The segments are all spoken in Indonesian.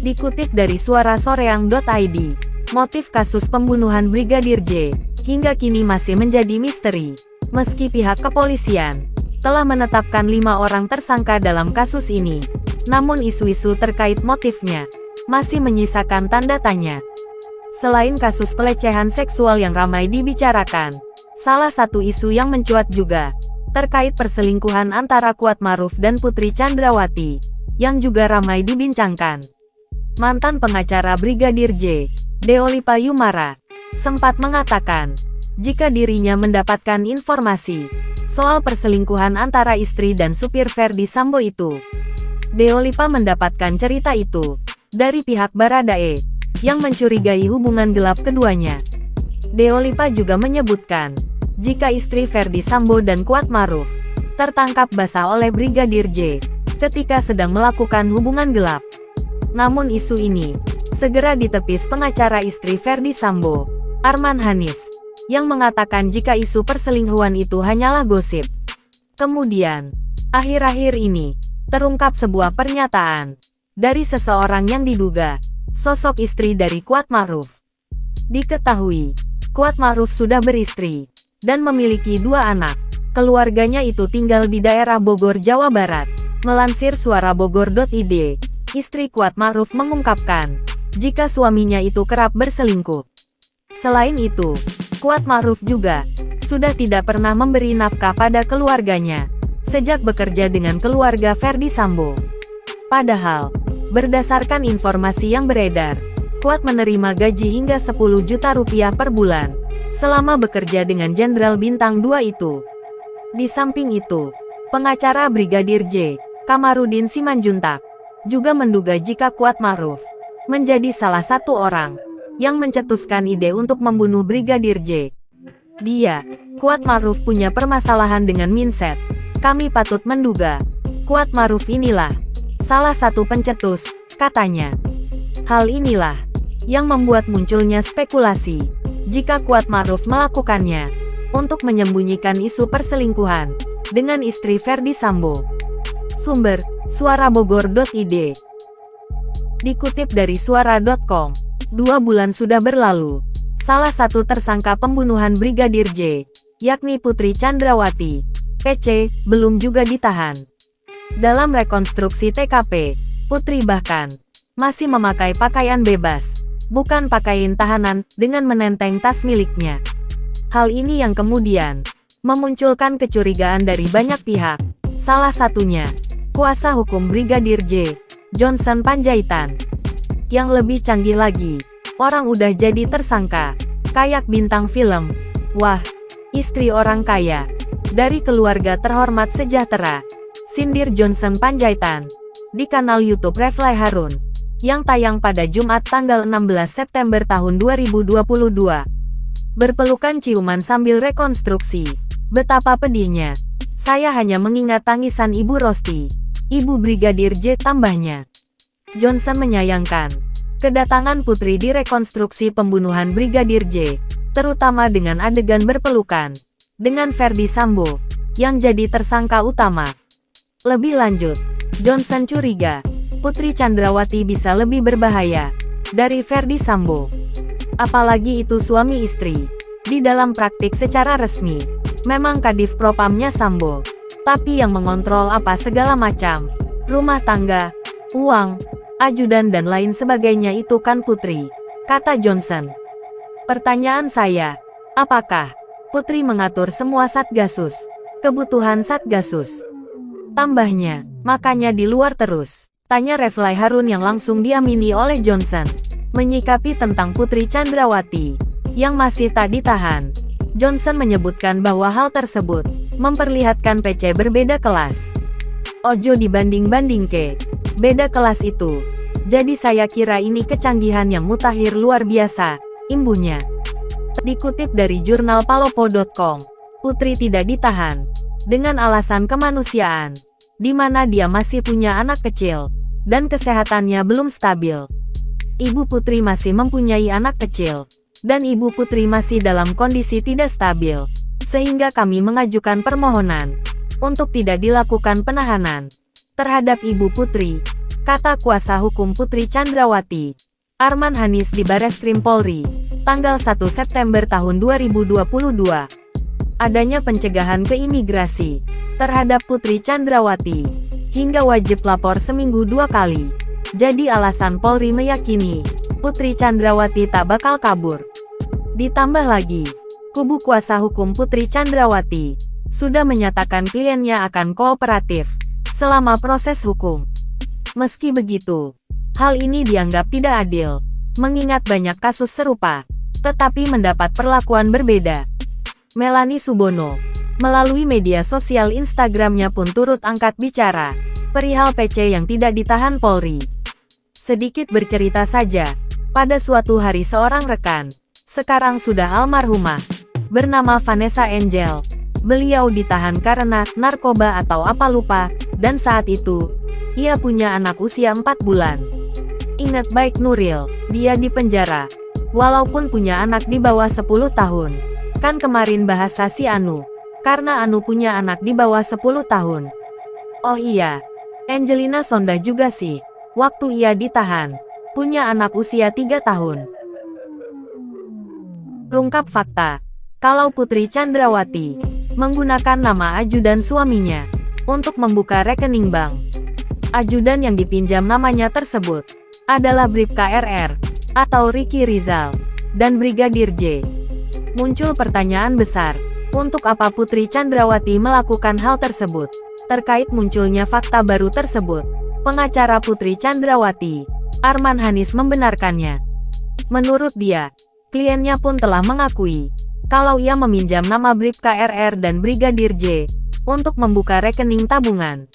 Dikutip dari suarasoreang.id, motif kasus pembunuhan Brigadir J hingga kini masih menjadi misteri. Meski pihak kepolisian telah menetapkan 5 orang tersangka dalam kasus ini, namun isu-isu terkait motifnya masih menyisakan tanda tanya. Selain kasus pelecehan seksual yang ramai dibicarakan, salah satu isu yang mencuat juga terkait perselingkuhan antara Kuatmaruf dan Putri Chandrawati, yang juga ramai dibincangkan. Mantan pengacara Brigadir J, Deolipa Yumara, sempat mengatakan, jika dirinya mendapatkan informasi soal perselingkuhan antara istri dan supir Ferdy Sambo itu, Deolipa mendapatkan cerita itu dari pihak Baradae, yang mencurigai hubungan gelap keduanya. Deolipa juga menyebutkan, jika istri Ferdy Sambo dan Kuatmaruf tertangkap basah oleh Brigadir J ketika sedang melakukan hubungan gelap. Namun isu ini segera ditepis pengacara istri Ferdy Sambo, Arman Hanis, yang mengatakan jika isu perselingkuhan itu hanyalah gosip. Kemudian, akhir-akhir ini, terungkap sebuah pernyataan dari seseorang yang diduga sosok istri dari Kuatmaruf. Diketahui, Kuatmaruf sudah beristri dan memiliki 2 anak. Keluarganya itu tinggal di daerah Bogor, Jawa Barat. Melansir suarabogor.id, istri Kuatmaruf mengungkapkan jika suaminya itu kerap berselingkuh. Selain itu, Kuatmaruf juga sudah tidak pernah memberi nafkah pada keluarganya sejak bekerja dengan keluarga Ferdy Sambo. Padahal, berdasarkan informasi yang beredar, Kuat menerima gaji hingga 10 juta rupiah per bulan selama bekerja dengan Jenderal Bintang 2 itu. Di samping itu, pengacara Brigadir J, Kamarudin Simanjuntak, juga menduga jika Kuatmaruf menjadi salah satu orang yang mencetuskan ide untuk membunuh Brigadir J. Dia, Kuatmaruf, punya permasalahan dengan mindset. Kami patut menduga Kuatmaruf inilah salah satu pencetus, katanya. Hal inilah yang membuat munculnya spekulasi jika Kuatmaruf melakukannya untuk menyembunyikan isu perselingkuhan dengan istri Ferdy Sambo. Sumber, suarabogor.id. Dikutip dari suara.com, 2 bulan sudah berlalu. Salah satu tersangka pembunuhan Brigadir J, yakni Putri Chandrawati, PC, belum juga ditahan. Dalam rekonstruksi TKP, Putri bahkan masih memakai pakaian bebas, bukan pakaian tahanan, dengan menenteng tas miliknya. Hal ini yang kemudian memunculkan kecurigaan dari banyak pihak. Salah satunya, kuasa hukum Brigadir J, Johnson Panjaitan. Yang lebih canggih lagi, orang udah jadi tersangka, kayak bintang film. Wah, istri orang kaya dari keluarga terhormat sejahtera, sindir Johnson Panjaitan di kanal YouTube Refly Harun yang tayang pada Jumat tanggal 16 September tahun 2022. Berpelukan ciuman sambil rekonstruksi. Betapa pedihnya. Saya hanya mengingat tangisan Ibu Rosti, Ibu Brigadir J, tambahnya. Johnson menyayangkan kedatangan Putri di rekonstruksi pembunuhan Brigadir J, terutama dengan adegan berpelukan dengan Ferdy Sambo, yang jadi tersangka utama. Lebih lanjut, Johnson curiga Putri Chandrawati bisa lebih berbahaya dari Ferdy Sambo. Apalagi itu suami istri. Di dalam praktik secara resmi, memang Kadif Propamnya Sambo, tapi yang mengontrol apa segala macam, rumah tangga, uang, ajudan dan lain sebagainya itu kan Putri, kata Johnson. Pertanyaan saya, apakah Putri mengatur semua Satgasus, kebutuhan Satgasus? Tambahnya, makanya di luar terus, tanya Refly Harun yang langsung diamini oleh Johnson. Menyikapi tentang Putri Chandrawati yang masih tak ditahan, Johnson menyebutkan bahwa hal tersebut memperlihatkan PC berbeda kelas. Ojo dibanding-bandingke, beda kelas itu. Jadi saya kira ini kecanggihan yang mutakhir luar biasa, imbuhnya. Dikutip dari jurnal palopo.com, Putri tidak ditahan dengan alasan kemanusiaan, di mana dia masih punya anak kecil dan kesehatannya belum stabil. Ibu Putri masih mempunyai anak kecil, dan Ibu Putri masih dalam kondisi tidak stabil, sehingga kami mengajukan permohonan untuk tidak dilakukan penahanan terhadap Ibu Putri, kata kuasa hukum Putri Chandrawati. Arman Hanis di Bareskrim Polri, tanggal 1 September tahun 2022. Adanya pencegahan ke imigrasi terhadap Putri Chandrawati, hingga wajib lapor seminggu 2 kali. Jadi alasan Polri meyakini, Putri Chandrawati tak bakal kabur. Ditambah lagi, kubu kuasa hukum Putri Chandrawati sudah menyatakan kliennya akan kooperatif selama proses hukum. Meski begitu, hal ini dianggap tidak adil, mengingat banyak kasus serupa, tetapi mendapat perlakuan berbeda. Melanie Subono, melalui media sosial Instagramnya pun turut angkat bicara perihal PC yang tidak ditahan Polri. Sedikit bercerita saja, pada suatu hari seorang rekan, sekarang sudah almarhumah, bernama Vanessa Angel. Beliau ditahan karena narkoba atau apa lupa, dan saat itu, ia punya anak usia 4 bulan. Ingat baik Nuril, dia di penjara. Walaupun punya anak di bawah 10 tahun. Kan kemarin bahasa si Anu, karena Anu punya anak di bawah 10 tahun. Oh iya, Angelina Sondah juga sih, waktu ia ditahan, punya anak usia 3 tahun. Rungkap fakta, kalau Putri Chandrawati menggunakan nama ajudan suaminya untuk membuka rekening bank. Ajudan yang dipinjam namanya tersebut adalah Bribka RR atau Ricky Rizal dan Brigadir J. Muncul pertanyaan besar, untuk apa Putri Chandrawati melakukan hal tersebut? Terkait munculnya fakta baru tersebut, pengacara Putri Chandrawati, Arman Hanis, membenarkannya. Menurut dia, kliennya pun telah mengakui kalau ia meminjam nama Bribka RR dan Brigadir J untuk membuka rekening tabungan.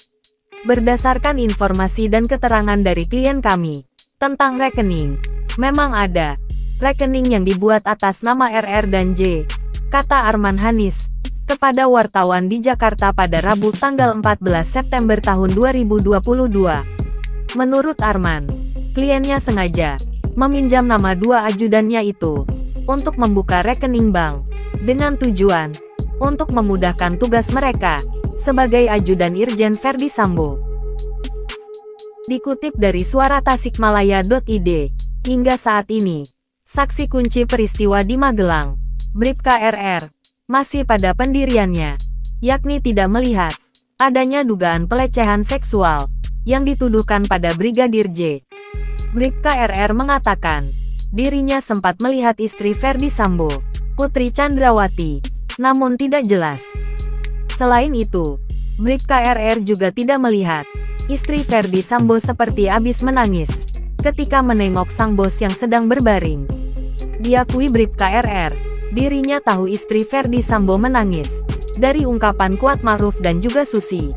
Berdasarkan informasi dan keterangan dari klien kami tentang rekening, memang ada rekening yang dibuat atas nama RR dan J, kata Arman Hanis kepada wartawan di Jakarta pada Rabu tanggal 14 September tahun 2022. Menurut Arman, kliennya sengaja meminjam nama 2 ajudannya itu untuk membuka rekening bank, dengan tujuan untuk memudahkan tugas mereka sebagai ajudan Irjen Verdi Sambo. Dikutip dari Suara Tasikmalaya.id, hingga saat ini, saksi kunci peristiwa di Magelang, Bribka RR, masih pada pendiriannya, yakni tidak melihat adanya dugaan pelecehan seksual yang dituduhkan pada Brigadir J. Bribka RR mengatakan, dirinya sempat melihat istri Verdi Sambo, Putri Chandrawati, namun tidak jelas. Selain itu, Bribka RR juga tidak melihat istri Verdi Sambo seperti habis menangis ketika menengok sang bos yang sedang berbaring. Diakui Bribka RR, dirinya tahu istri Verdi Sambo menangis dari ungkapan Kuat Ma'ruf dan juga Susi.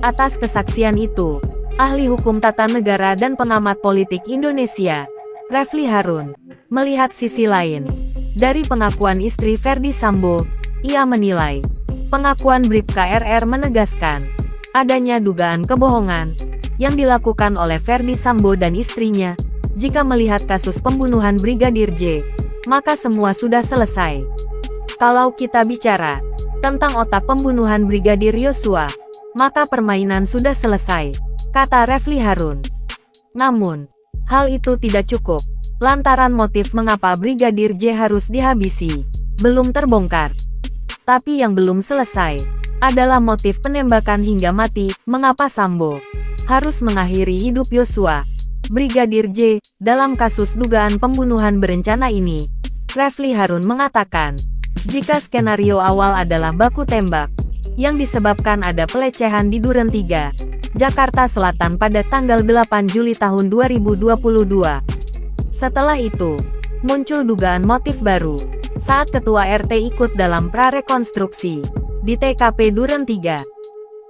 Atas kesaksian itu, ahli hukum tata negara dan pengamat politik Indonesia, Refli Harun, melihat sisi lain dari pengakuan istri Verdi Sambo. Ia menilai pengakuan Bribka RR menegaskan adanya dugaan kebohongan yang dilakukan oleh Verdi Sambo dan istrinya. Jika melihat kasus pembunuhan Brigadir J, maka semua sudah selesai. Kalau kita bicara tentang otak pembunuhan Brigadir Yosua, maka permainan sudah selesai, kata Refli Harun. Namun, hal itu tidak cukup, lantaran motif mengapa Brigadir J harus dihabisi belum terbongkar. Tapi yang belum selesai adalah motif penembakan hingga mati. Mengapa Sambo harus mengakhiri hidup Yosua, Brigadir J, dalam kasus dugaan pembunuhan berencana ini? Refli Harun mengatakan, jika skenario awal adalah baku tembak yang disebabkan ada pelecehan di Duren 3, Jakarta Selatan pada tanggal 8 Juli tahun 2022. Setelah itu, muncul dugaan motif baru saat Ketua RT ikut dalam prarekonstruksi di TKP Duren 3.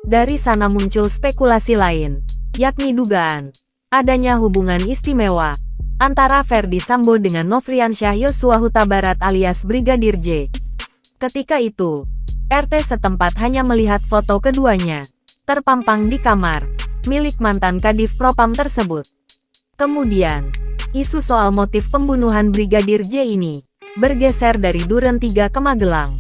Dari sana muncul spekulasi lain, yakni dugaan adanya hubungan istimewa antara Verdi Sambo dengan Nofriansyah Yosua Huta Barat alias Brigadir J. Ketika itu, RT setempat hanya melihat foto keduanya terpampang di kamar milik mantan Kadif Propam tersebut. Kemudian, isu soal motif pembunuhan Brigadir J ini bergeser dari Duren 3 ke Magelang.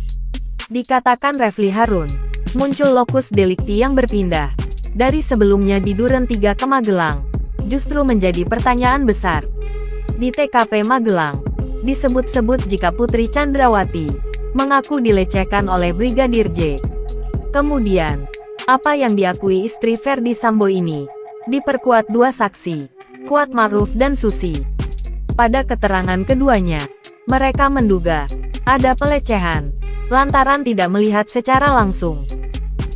Dikatakan Refli Harun, muncul lokus delikti yang berpindah dari sebelumnya di Duren 3 ke Magelang. justru menjadi pertanyaan besar. Di TKP Magelang, disebut-sebut jika Putri Chandrawati mengaku dilecehkan oleh Brigadir J. Kemudian, apa yang diakui istri Ferdy Sambo ini diperkuat dua saksi, Kuat Ma'ruf dan Susi. Pada keterangan keduanya, mereka menduga ada pelecehan lantaran tidak melihat secara langsung.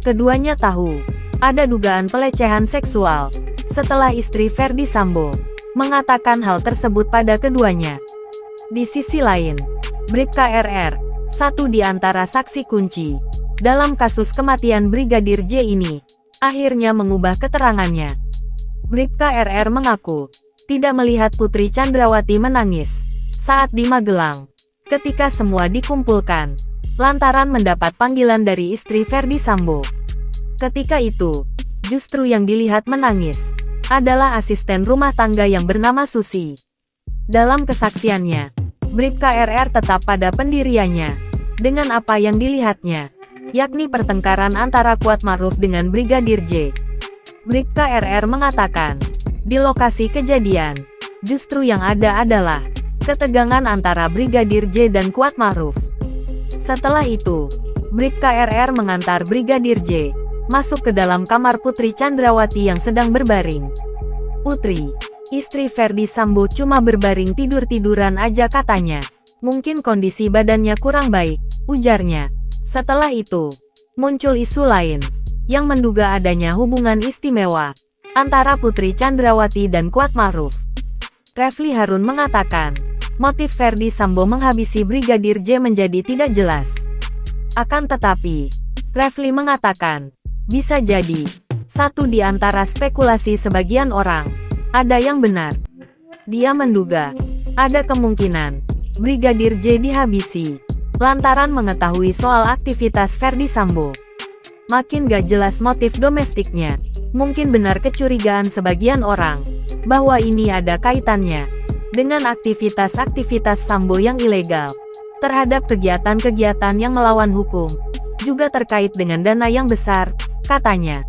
Keduanya tahu ada dugaan pelecehan seksual setelah istri Ferdy Sambo mengatakan hal tersebut pada keduanya. Di sisi lain, Bribka RR, satu di antara saksi kunci dalam kasus kematian Brigadir J ini, akhirnya mengubah keterangannya. Bribka RR mengaku tidak melihat Putri Chandrawati menangis saat di Magelang ketika semua dikumpulkan lantaran mendapat panggilan dari istri Ferdy Sambo. Ketika itu, justru yang dilihat menangis adalah asisten rumah tangga yang bernama Susi. Dalam kesaksiannya, Bribka RR tetap pada pendiriannya dengan apa yang dilihatnya, yakni pertengkaran antara Kuat Ma'ruf dengan Brigadir J. Bribka RR mengatakan, di lokasi kejadian, justru yang ada adalah ketegangan antara Brigadir J dan Kuat Ma'ruf. Setelah itu, Bribka RR mengantar Brigadir J masuk ke dalam kamar Putri Chandrawati yang sedang berbaring. Putri, istri Ferdy Sambo cuma berbaring tidur-tiduran aja katanya. Mungkin kondisi badannya kurang baik, ujarnya. Setelah itu, muncul isu lain yang menduga adanya hubungan istimewa antara Putri Chandrawati dan Kuat Ma'ruf. Refli Harun mengatakan, motif Ferdy Sambo menghabisi Brigadir J menjadi tidak jelas. Akan tetapi, Refli mengatakan, bisa jadi satu di antara spekulasi sebagian orang ada yang benar. Dia menduga ada kemungkinan Brigadir J dihabisi lantaran mengetahui soal aktivitas Ferdy Sambo. Makin gak jelas motif domestiknya, mungkin benar kecurigaan sebagian orang bahwa ini ada kaitannya dengan aktivitas-aktivitas Sambo yang ilegal terhadap kegiatan-kegiatan yang melawan hukum, juga terkait dengan dana yang besar, katanya.